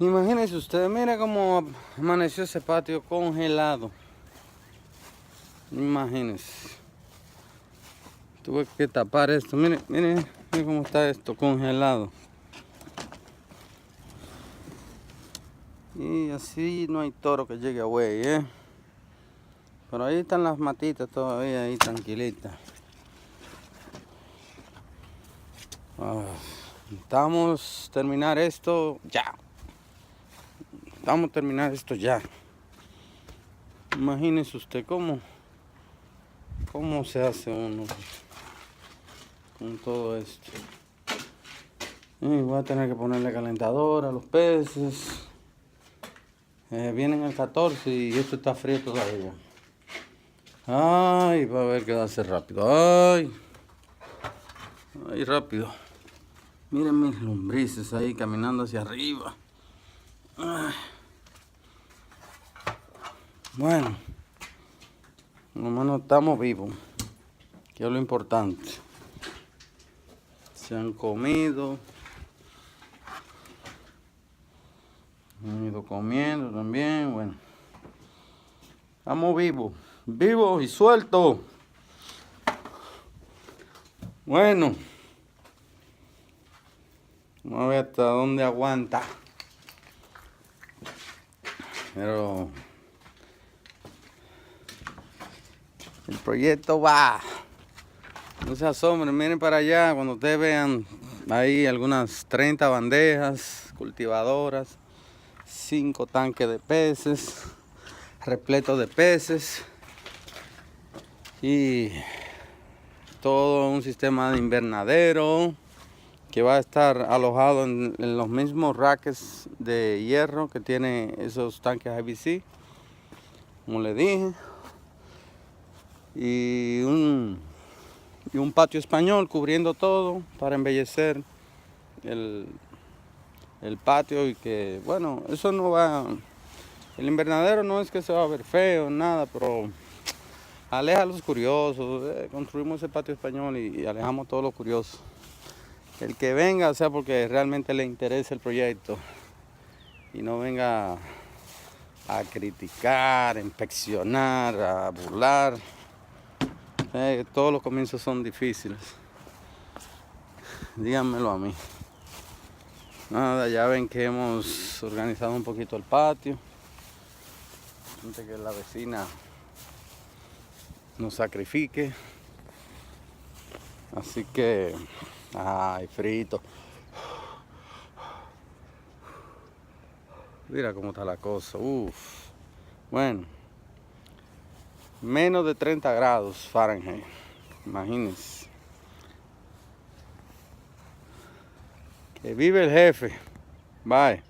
Imagínense ustedes, mira cómo amaneció ese patio congelado. Imagínense. Tuve que tapar esto. Miren, miren, miren cómo está esto congelado. Y así no hay toro que llegue a güey, Pero ahí están las matitas todavía ahí tranquilitas. Necesitamos terminar esto ya. Vamos a terminar esto ya. Imagínese usted cómo se hace uno con todo esto. Y voy a tener que ponerle calentador a los peces. Vienen el 14 y esto está frío todavía. Ay, va a haber que darse rápido. Ay, rápido. Miren mis lombrices ahí caminando hacia arriba. Ay. Bueno, hermano, estamos vivos, que es lo importante. Se han comido. Han ido comiendo también, bueno. Estamos vivos, vivos y sueltos. Bueno. Vamos a ver hasta dónde aguanta. Pero el proyecto va. No se asombren, miren para allá cuando ustedes vean ahí algunas 30 bandejas cultivadoras, 5 tanques de peces, repletos de peces y todo un sistema de invernadero que va a estar alojado en los mismos racks de hierro que tiene esos tanques IBC, como le dije, y un patio español cubriendo todo para embellecer el patio. Y que, bueno, eso no va, el invernadero no es que se va a ver feo, nada, pero aleja a los curiosos. Construimos ese patio español y alejamos a todos los curiosos. El que venga, o sea, porque realmente le interesa el proyecto y no venga a criticar, a inspeccionar, a burlar. Todos los comienzos son difíciles. Díganmelo a mí. Nada, ya ven que hemos organizado un poquito el patio antes que la vecina nos sacrifique. Así que, ay, frito. Mira cómo está la cosa. Uf. Bueno, menos de 30 grados Fahrenheit. Imagínense. Que vive el jefe. Bye.